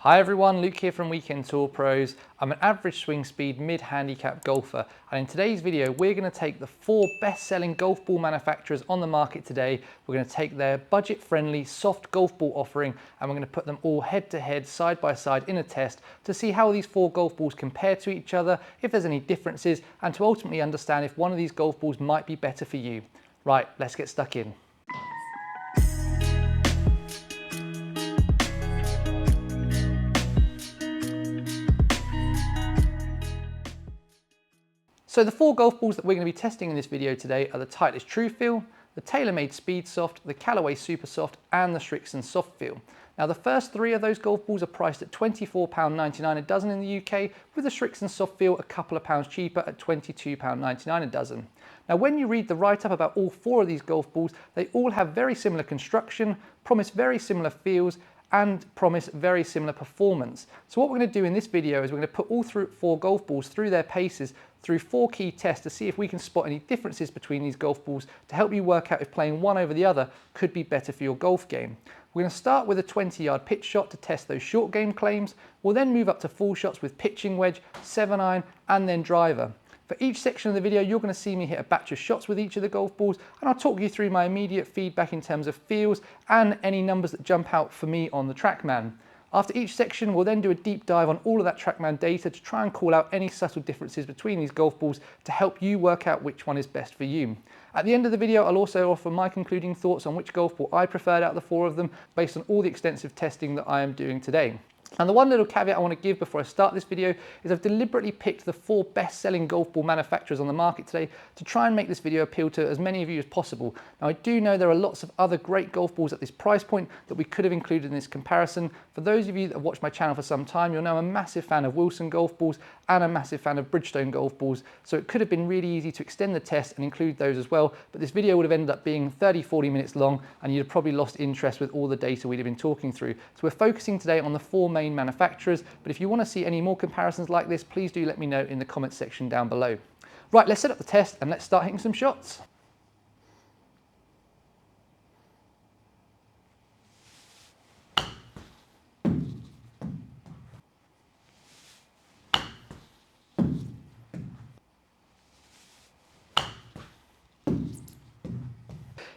Hi everyone, Luke here from Weekend Tour Pros. I'm an average swing speed mid-handicap golfer, and in today's video we're going to take the 4 best-selling golf ball manufacturers on the market today. We're going to take their budget-friendly soft golf ball offering and we're going to put them all head-to-head, side-by-side in a test to see how these 4 golf balls compare to each other, if there's any differences, and to ultimately understand if one of these golf balls might be better for you. Right, let's get stuck in. So the 4 golf balls that we're going to be testing in this video today are the Titleist TruFeel, the TaylorMade SpeedSoft, the Callaway Supersoft and the Srixon SoftFeel. Now the first 3 of those golf balls are priced at £24.99 a dozen in the UK, with the Srixon SoftFeel a couple of pounds cheaper at £22.99 a dozen. Now when you read the write-up about all 4 of these golf balls, they all have very similar construction, promise very similar feels, and promise very similar performance. So what we're going to do in this video is we're going to put all 4 golf balls through their paces through 4 key tests to see if we can spot any differences between these golf balls to help you work out if playing one over the other could be better for your golf game. We're going to start with a 20-yard pitch shot to test those short game claims. We'll then move up to full shots with pitching wedge, 7-iron and then driver. For each section of the video, you're going to see me hit a batch of shots with each of the golf balls, and I'll talk you through my immediate feedback in terms of feels and any numbers that jump out for me on the TrackMan. After each section, we'll then do a deep dive on all of that TrackMan data to try and call out any subtle differences between these golf balls to help you work out which one is best for you. At the end of the video, I'll also offer my concluding thoughts on which golf ball I preferred out of the 4 of them based on all the extensive testing that I am doing today. And the one little caveat I want to give before I start this video is I've deliberately picked the 4 best-selling golf ball manufacturers on the market today to try and make this video appeal to as many of you as possible. Now I do know there are lots of other great golf balls at this price point that we could have included in this comparison. For those of you that have watched my channel for some time, you'll know I'm a massive fan of Wilson golf balls and a massive fan of Bridgestone golf balls, so it could have been really easy to extend the test and include those as well, but this video would have ended up being 30-40 minutes long and you'd have probably lost interest with all the data we'd have been talking through. So we're focusing today on the 4 main manufacturers, but if you want to see any more comparisons like this, please do let me know in the comments section down below. Right, let's set up the test and let's start hitting some shots.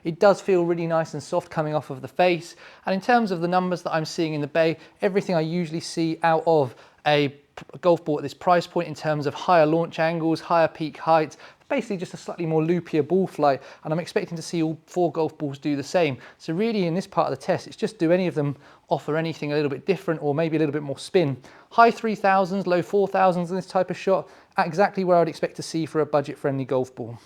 It does feel really nice and soft coming off of the face, and in terms of the numbers that I'm seeing in the bay, everything I usually see out of a golf ball at this price point in terms of higher launch angles, higher peak heights, basically just a slightly more loopier ball flight, and I'm expecting to see all 4 golf balls do the same. So really in this part of the test, it's just do any of them offer anything a little bit different or maybe a little bit more spin. High 3000s, low 4000s in this type of shot, exactly where I'd expect to see for a budget-friendly golf ball.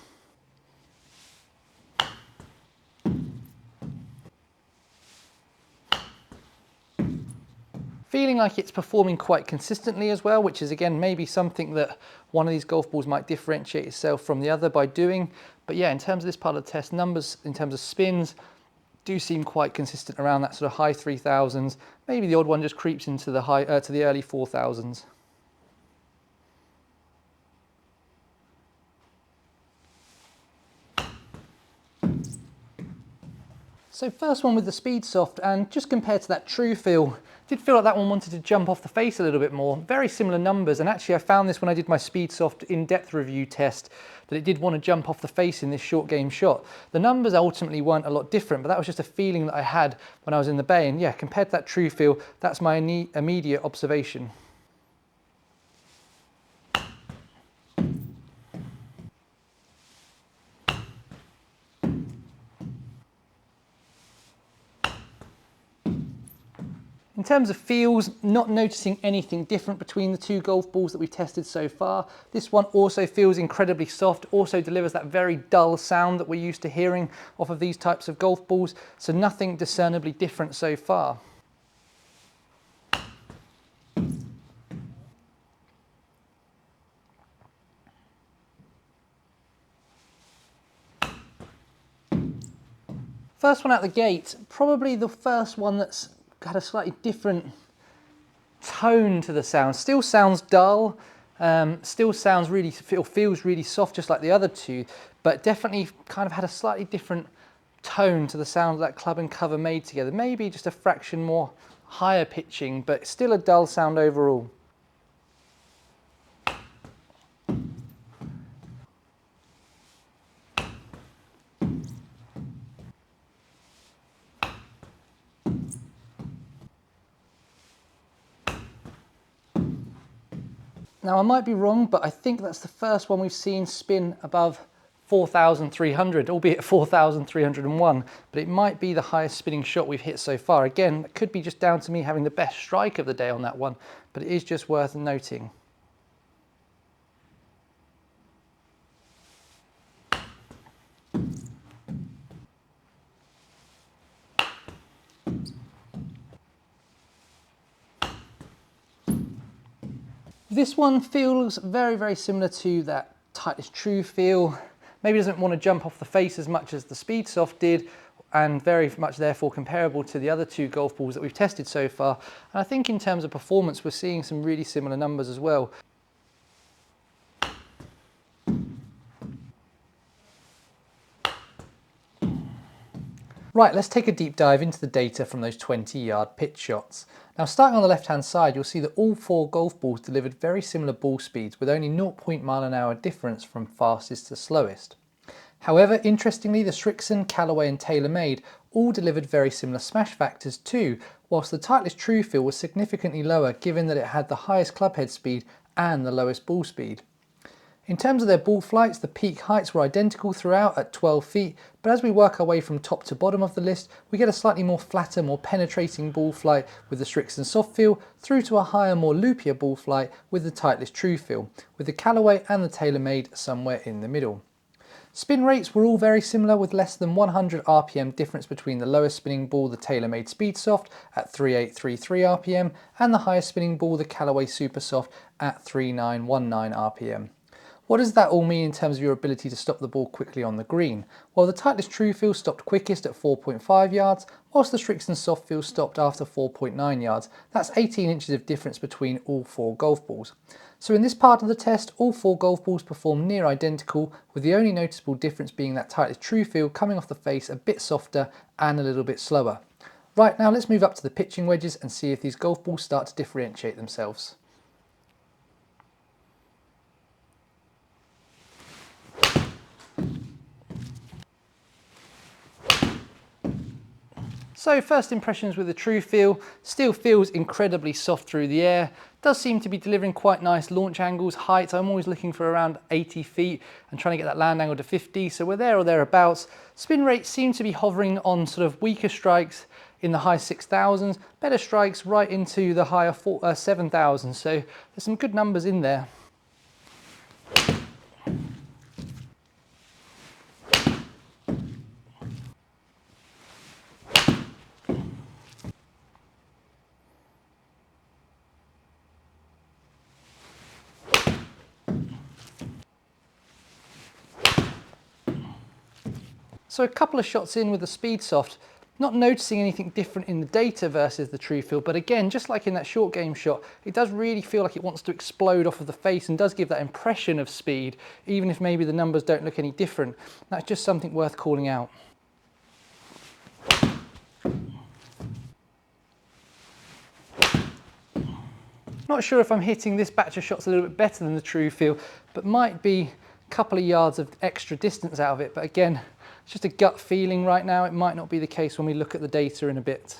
Feeling like it's performing quite consistently as well, which is again maybe something that one of these golf balls might differentiate itself from the other by doing. But yeah, in terms of this part of the test, numbers in terms of spins do seem quite consistent around that sort of high 3000s. Maybe the odd one just creeps into the to the early 4000s. So first one with the SpeedSoft, and just compared to that TruFeel, did feel like that one wanted to jump off the face a little bit more. Very similar numbers, and actually I found this when I did my SpeedSoft in-depth review test, that it did want to jump off the face in this short game shot. The numbers ultimately weren't a lot different, but that was just a feeling that I had when I was in the bay, and yeah, compared to that TruFeel, that's my immediate observation. In terms of feels, not noticing anything different between the 2 golf balls that we've tested so far. This one also feels incredibly soft, also delivers that very dull sound that we're used to hearing off of these types of golf balls, so nothing discernibly different so far. First one out the gate, probably the first one that's had a slightly different tone to the sound. Still sounds dull, still sounds really, feels really soft just like the other 2, but definitely kind of had a slightly different tone to the sound that club and cover made together. Maybe just a fraction more higher pitching, but still a dull sound overall. Now I might be wrong, but I think that's the first one we've seen spin above 4,300, albeit 4,301, but it might be the highest spinning shot we've hit so far. Again, it could be just down to me having the best strike of the day on that one, but it is just worth noting. This one feels very, very similar to that Titleist TruFeel. Maybe doesn't want to jump off the face as much as the SpeedSoft did, and very much therefore comparable to the other two golf balls that we've tested so far. And I think in terms of performance, we're seeing some really similar numbers as well. Right, let's take a deep dive into the data from those 20-yard pitch shots. Now, starting on the left-hand side, you'll see that all four golf balls delivered very similar ball speeds with only 0.1 mph difference from fastest to slowest. However, interestingly, the Srixon, Callaway and TaylorMade all delivered very similar smash factors too, whilst the Titleist TruFeel was significantly lower given that it had the highest clubhead speed and the lowest ball speed. In terms of their ball flights, the peak heights were identical throughout at 12 feet, but as we work our way from top to bottom of the list, we get a slightly more flatter, more penetrating ball flight with the Srixon soft feel, through to a higher, more loopier ball flight with the Titleist TruFeel, with the Callaway and the TaylorMade somewhere in the middle. Spin rates were all very similar, with less than 100 RPM difference between the lowest spinning ball, the TaylorMade SpeedSoft at 3833 RPM, and the highest spinning ball, the Callaway Supersoft at 3919 RPM. What does that all mean in terms of your ability to stop the ball quickly on the green? Well, the Titleist TruFeel stopped quickest at 4.5 yards, whilst the Srixon Softfeel stopped after 4.9 yards. That's 18 inches of difference between all four golf balls. So in this part of the test, all four golf balls performed near identical, with the only noticeable difference being that Titleist TruFeel coming off the face a bit softer and a little bit slower. Right, now let's move up to the pitching wedges and see if these golf balls start to differentiate themselves. So first impressions with the TruFeel, still feels incredibly soft through the air, does seem to be delivering quite nice launch angles, heights. I'm always looking for around 80 feet and trying to get that land angle to 50, so we're there or thereabouts. Spin rates seem to be hovering on sort of weaker strikes in the high 6,000s, better strikes right into the higher 7,000, so there's some good numbers in there. So a couple of shots in with the SpeedSoft, not noticing anything different in the data versus the TruFeel, but again, just like in that short game shot, it does really feel like it wants to explode off of the face and does give that impression of speed, even if maybe the numbers don't look any different. That's just something worth calling out. Not sure if I'm hitting this batch of shots a little bit better than the TruFeel, but might be a couple of yards of extra distance out of it, but again, it's just a gut feeling right now. It might not be the case when we look at the data in a bit.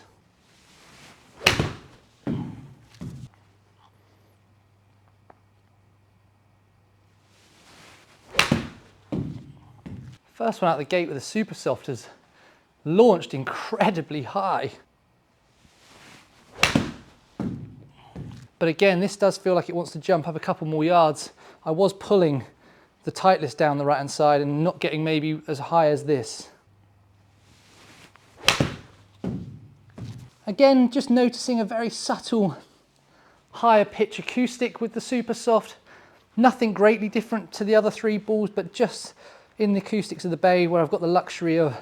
First one out the gate with the Supersoft has launched incredibly high. But again, this does feel like it wants to jump up a couple more yards. I was pulling the Titleist down the right hand side and not getting maybe as high as this. Again, just noticing a very subtle higher pitch acoustic with the Supersoft. Nothing greatly different to the other three balls, but just in the acoustics of the bay where I've got the luxury of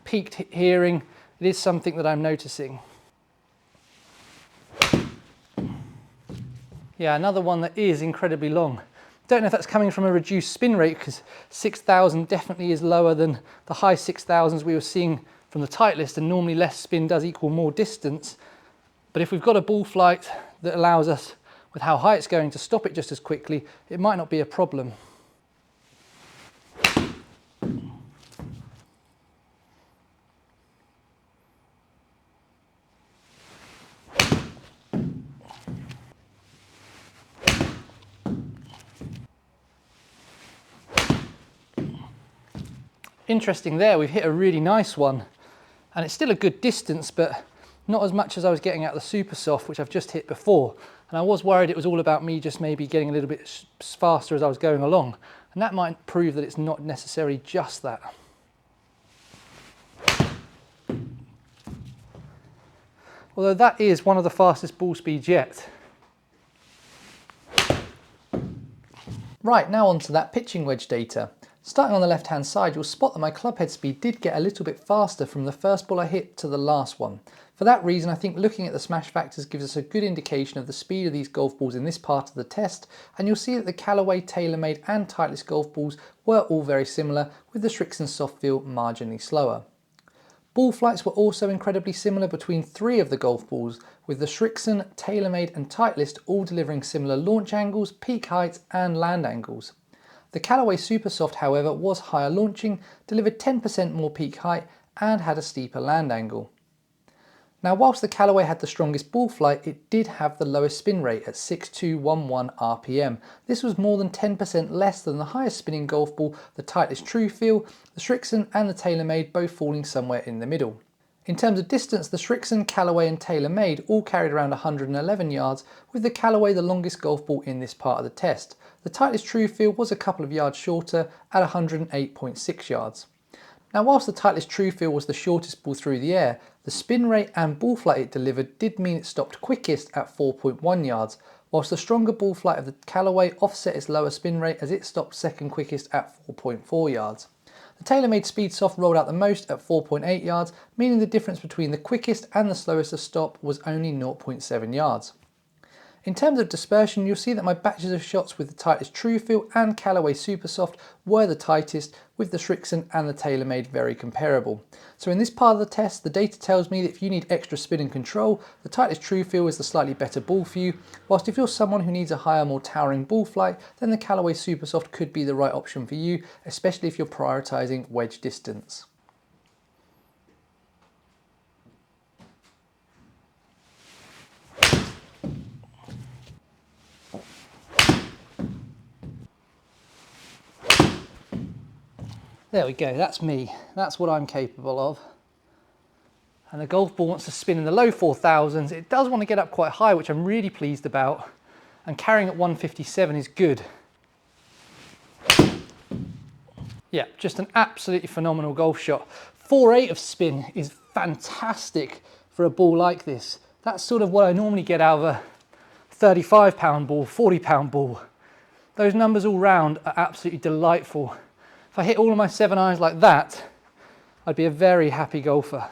peaked hearing, it is something that I'm noticing. Yeah, another one that is incredibly long. Don't know if that's coming from a reduced spin rate, because 6,000 definitely is lower than the high 6,000s we were seeing from the Titleist, and normally less spin does equal more distance. But if we've got a ball flight that allows us, with how high it's going, to stop it just as quickly, it might not be a problem. Interesting there, we've hit a really nice one, and it's still a good distance, but not as much as I was getting out of the Supersoft, which I've just hit before. And I was worried it was all about me just maybe getting a little bit faster as I was going along, and that might prove that it's not necessarily just that. Although that is one of the fastest ball speeds yet. Right, now onto that pitching wedge data. Starting on the left hand side, you'll spot that my club head speed did get a little bit faster from the first ball I hit to the last one. For that reason, I think looking at the smash factors gives us a good indication of the speed of these golf balls in this part of the test, and you'll see that the Callaway, TaylorMade and Titleist golf balls were all very similar, with the Srixon soft feel marginally slower. Ball flights were also incredibly similar between 3 of the golf balls, with the Srixon, TaylorMade and Titleist all delivering similar launch angles, peak heights and land angles. The Callaway Supersoft, however, was higher launching, delivered 10% more peak height and had a steeper land angle. Now, whilst the Callaway had the strongest ball flight, it did have the lowest spin rate at 6211 RPM. This was more than 10% less than the highest spinning golf ball, the Titleist TruFeel, the Srixon and the TaylorMade, both falling somewhere in the middle. In terms of distance, the Srixon, Callaway and TaylorMade all carried around 111 yards, with the Callaway the longest golf ball in this part of the test. The Titleist TruFeel was a couple of yards shorter at 108.6 yards. Now, whilst the Titleist TruFeel was the shortest ball through the air, the spin rate and ball flight it delivered did mean it stopped quickest at 4.1 yards, whilst the stronger ball flight of the Callaway offset its lower spin rate as it stopped second quickest at 4.4 yards. The TaylorMade SpeedSoft rolled out the most at 4.8 yards, meaning the difference between the quickest and the slowest to stop was only 0.7 yards. In terms of dispersion, you'll see that my batches of shots with the Titleist TruFeel and Callaway Supersoft were the tightest, with the Srixon and the TaylorMade very comparable. So in this part of the test, the data tells me that if you need extra spin and control, the Titleist TruFeel is the slightly better ball for you, whilst if you're someone who needs a higher, more towering ball flight, then the Callaway Supersoft could be the right option for you, especially if you're prioritising wedge distance. There we go, that's me. That's what I'm capable of. And the golf ball wants to spin in the low 4000s. It does want to get up quite high, which I'm really pleased about. And carrying at 157 is good. Yeah, just an absolutely phenomenal golf shot. 4.8 of spin is fantastic for a ball like this. That's sort of what I normally get out of a 35-pound ball, 40-pound ball. Those numbers all round are absolutely delightful. If I hit all of my 7 irons like that, I'd be a very happy golfer.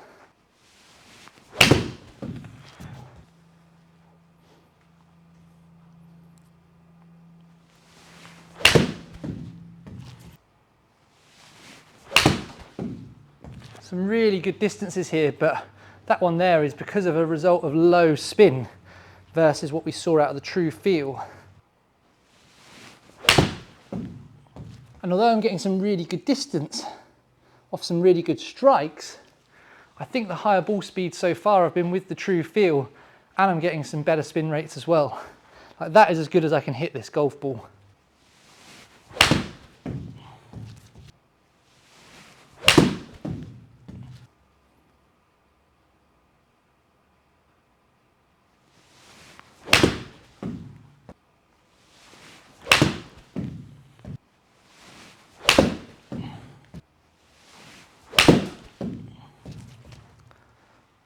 Some really good distances here, but that one there is because of a result of low spin versus what we saw out of the TruFeel. And although I'm getting some really good distance off some really good strikes, I think the higher ball speeds so far have been with the TruFeel, and I'm getting some better spin rates as well. Like, that is as good as I can hit this golf ball.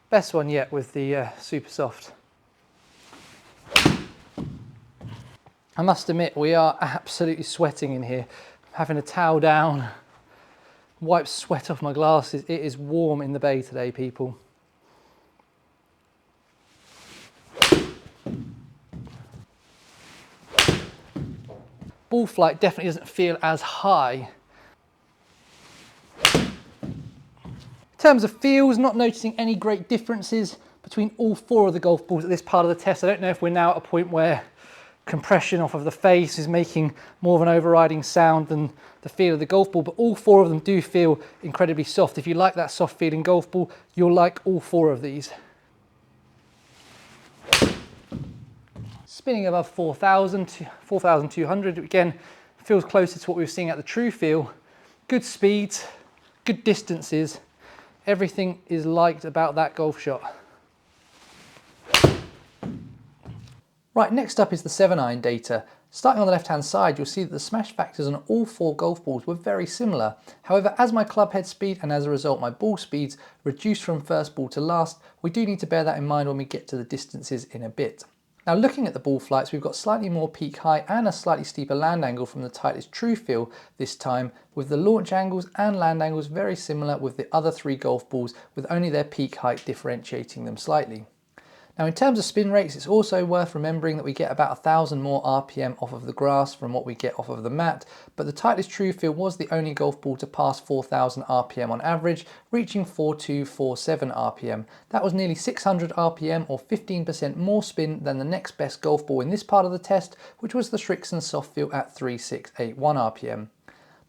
Best one yet with the Supersoft. I must admit, we are absolutely sweating in here. I'm having a towel down, wipe sweat off my glasses. It is warm in the bay today, people. Ball flight definitely doesn't feel as high. In terms of feels, not noticing any great differences between all four of the golf balls at this part of the test. I don't know if we're now at a point where compression off of the face is making more of an overriding sound than the feel of the golf ball, but all four of them do feel incredibly soft. If you like that soft feeling golf ball, you'll like all four of these. Spinning above 4,200, again, feels closer to what we were seeing at the TruFeel. Good speeds, good distances, everything is liked about that golf shot. Right, next up is the 7-iron data. Starting on the left-hand side, you'll see that the smash factors on all four golf balls were very similar. However, as my club head speed and as a result my ball speeds reduced from first ball to last, we do need to bear that in mind when we get to the distances in a bit. Now looking at the ball flights, we've got slightly more peak height and a slightly steeper land angle from the Titleist TruFeel this time, with the launch angles and land angles very similar with the other three golf balls, with only their peak height differentiating them slightly. Now in terms of spin rates, it's also worth remembering that we get about 1,000 more RPM off of the grass from what we get off of the mat, but the Titleist TruFeel was the only golf ball to pass 4,000 RPM on average, reaching 4,247 RPM. That was nearly 600 RPM or 15% more spin than the next best golf ball in this part of the test, which was the Srixon Softfeel at 3,681 RPM.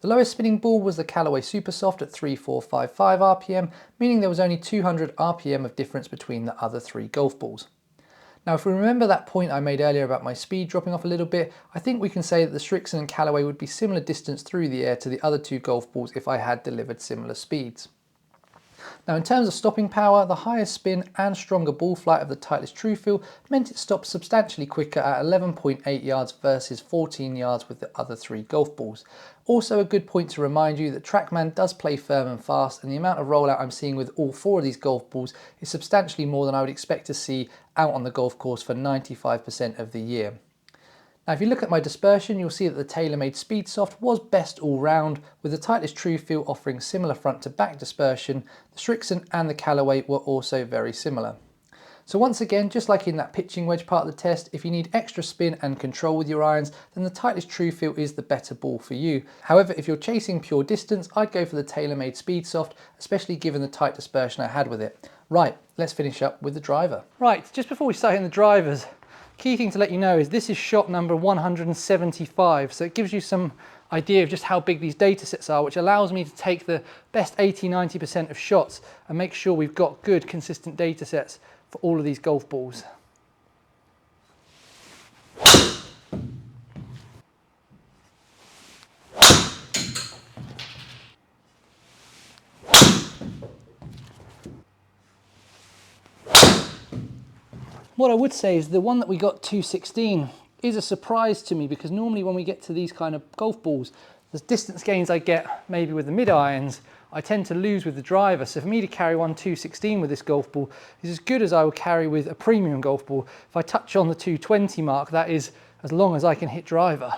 The lowest spinning ball was the Callaway Supersoft at 3,455 RPM, meaning there was only 200 RPM of difference between the other three golf balls. Now if we remember that point I made earlier about my speed dropping off a little bit, I think we can say that the Srixon and Callaway would be similar distance through the air to the other two golf balls if I had delivered similar speeds. Now in terms of stopping power, the higher spin and stronger ball flight of the Titleist TruFeel meant it stopped substantially quicker at 11.8 yards versus 14 yards with the other three golf balls. Also a good point to remind you that TrackMan does play firm and fast, and the amount of rollout I'm seeing with all four of these golf balls is substantially more than I would expect to see out on the golf course for 95% of the year. Now if you look at my dispersion, you'll see that the TaylorMade SpeedSoft was best all round, with the Titleist TruFeel offering similar front to back dispersion. The Srixon and the Callaway were also very similar. So once again, just like in that pitching wedge part of the test, if you need extra spin and control with your irons, then the Titleist TruFeel is the better ball for you. However, if you're chasing pure distance, I'd go for the TaylorMade SpeedSoft, especially given the tight dispersion I had with it. Right, let's finish up with the driver. Right, just before we start hitting the drivers, key thing to let you know is this is shot number 175, so it gives you some idea of just how big these data sets are, which allows me to take the best 80–90% of shots and make sure we've got good consistent data sets for all of these golf balls. What I would say is the one that we got 216 is a surprise to me, because normally when we get to these kind of golf balls, the distance gains I get maybe with the mid irons, I tend to lose with the driver. So for me to carry one 216 with this golf ball is as good as I would carry with a premium golf ball. If I touch on the 220 mark, that is as long as I can hit driver.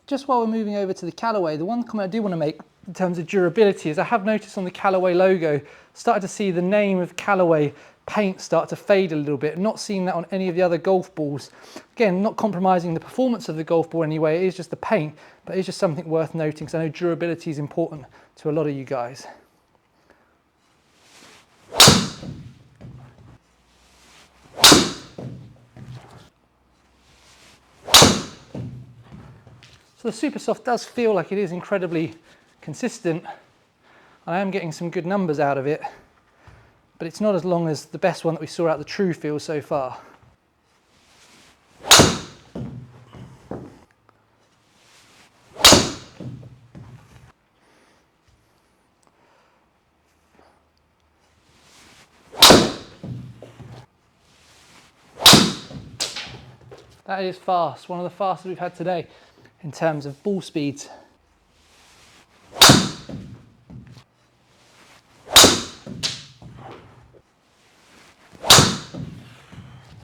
Just while we're moving over to the Callaway, the one comment I do want to make in terms of durability is I have noticed on the Callaway logo, started to see the name of Callaway paint start to fade a little bit. Not seeing that on any of the other golf balls. Again, not compromising the performance of the golf ball anyway, it is just the paint, but it's just something worth noting because I know durability is important to a lot of you guys. So the Supersoft does feel like it is incredibly consistent. I am getting some good numbers out of it, but it's not as long as the best one that we saw out the TruFeel so far. That is fast, one of the fastest we've had today in terms of ball speeds.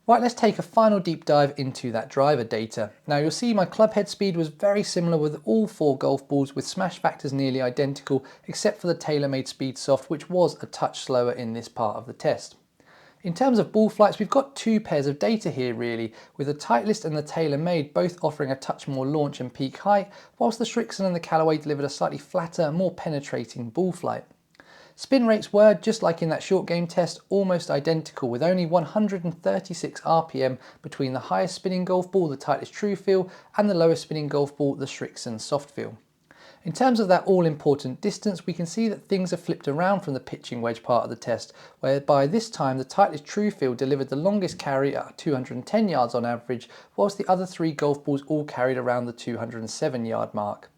Right, let's take a final deep dive into that driver data. Now you'll see my club head speed was very similar with all 4 golf balls, with smash factors nearly identical except for the TaylorMade SpeedSoft, which was a touch slower in this part of the test. In terms of ball flights, we've got 2 pairs of data here really, with the Titleist and the TaylorMade both offering a touch more launch and peak height, whilst the Srixon and the Callaway delivered a slightly flatter, more penetrating ball flight. Spin rates were, just like in that short game test, almost identical, with only 136 RPM between the highest spinning golf ball, the Titleist TruFeel, and the lowest spinning golf ball, the Srixon SoftFeel. In terms of that all-important distance, we can see that things have flipped around from the pitching wedge part of the test, whereby this time the Titleist TruFeel delivered the longest carry at 210 yards on average, whilst the other 3 golf balls all carried around the 207 yard mark.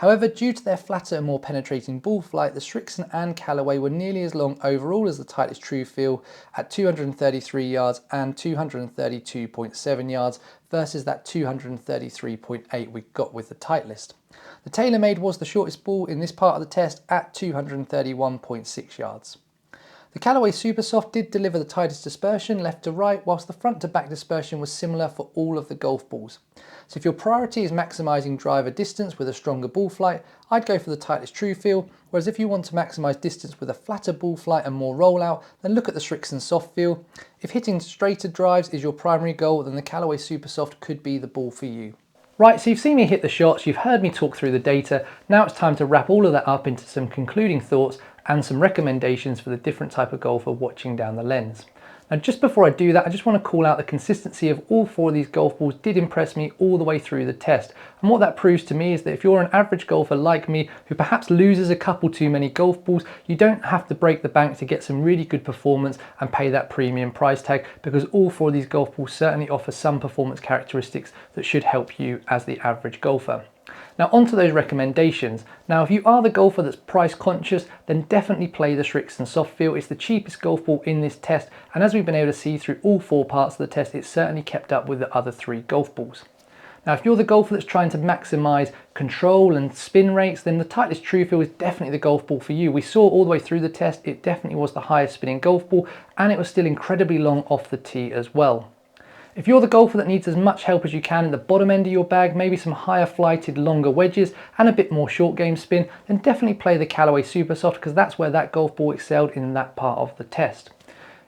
However, due to their flatter and more penetrating ball flight, the Srixon and Callaway were nearly as long overall as the Titleist TruFeel at 233 yards and 232.7 yards versus that 233.8 we got with the Titleist. The TaylorMade was the shortest ball in this part of the test at 231.6 yards. The Callaway Supersoft did deliver the tightest dispersion left to right, whilst the front to back dispersion was similar for all of the golf balls. So if your priority is maximising driver distance with a stronger ball flight, I'd go for the Titleist TruFeel, whereas if you want to maximise distance with a flatter ball flight and more rollout, then look at the Srixon SoftFeel. If hitting straighter drives is your primary goal, then the Callaway Supersoft could be the ball for you. Right, so you've seen me hit the shots, you've heard me talk through the data, now it's time to wrap all of that up into some concluding thoughts and some recommendations for the different type of golfer watching down the lens. Now just before I do that, I just want to call out the consistency of all 4 of these golf balls did impress me all the way through the test. And what that proves to me is that if you're an average golfer like me who perhaps loses a couple too many golf balls, you don't have to break the bank to get some really good performance and pay that premium price tag, because all 4 of these golf balls certainly offer some performance characteristics that should help you as the average golfer. Now onto those recommendations. Now if you are the golfer that's price conscious, then definitely play the Srixon SoftFeel. It's the cheapest golf ball in this test, and as we've been able to see through all 4 parts of the test, it's certainly kept up with the other 3 golf balls. Now if you're the golfer that's trying to maximise control and spin rates, then the Titleist TruFeel is definitely the golf ball for you. We saw all the way through the test, it definitely was the highest spinning golf ball, and it was still incredibly long off the tee as well. If you're the golfer that needs as much help as you can in the bottom end of your bag, maybe some higher flighted longer wedges and a bit more short game spin, then definitely play the Callaway Supersoft, because that's where that golf ball excelled in that part of the test.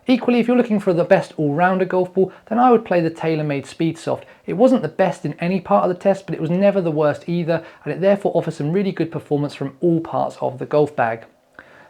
Equally, if you're looking for the best all-rounder golf ball, then I would play the TaylorMade SpeedSoft. It wasn't the best in any part of the test, but it was never the worst either, and it therefore offers some really good performance from all parts of the golf bag.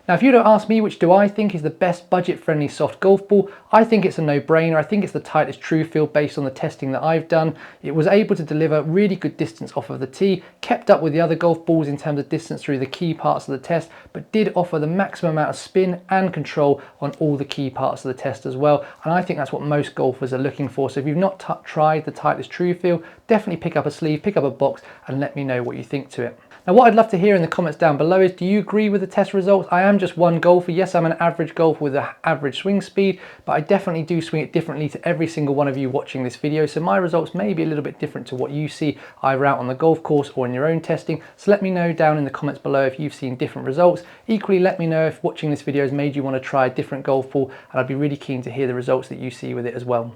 Now if you don't ask me which do I think is the best budget-friendly soft golf ball, I think it's a no-brainer. I think it's the Titleist TruFeel based on the testing that I've done. It was able to deliver really good distance off of the tee, kept up with the other golf balls in terms of distance through the key parts of the test, but did offer the maximum amount of spin and control on all the key parts of the test as well. And I think that's what most golfers are looking for. So if you've not tried the Titleist TruFeel, definitely pick up a sleeve, pick up a box, and let me know what you think to it. Now what I'd love to hear in the comments down below is, do you agree with the test results? I am just one golfer. Yes, I'm an average golfer with an average swing speed, but I definitely do swing it differently to every single one of you watching this video. So my results may be a little bit different to what you see either out on the golf course or in your own testing. So let me know down in the comments below if you've seen different results. Equally, let me know if watching this video has made you want to try a different golf ball, and I'd be really keen to hear the results that you see with it as well.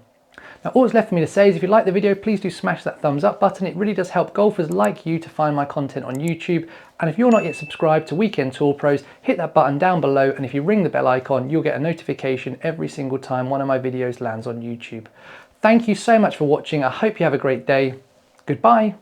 Now all that's left for me to say is, if you like the video, please do smash that thumbs up button. It really does help golfers like you to find my content on YouTube. And if you're not yet subscribed to Weekend Tour Pros, hit that button down below, and if you ring the bell icon, you'll get a notification every single time one of my videos lands on YouTube. Thank you so much for watching. I hope you have a great day. Goodbye.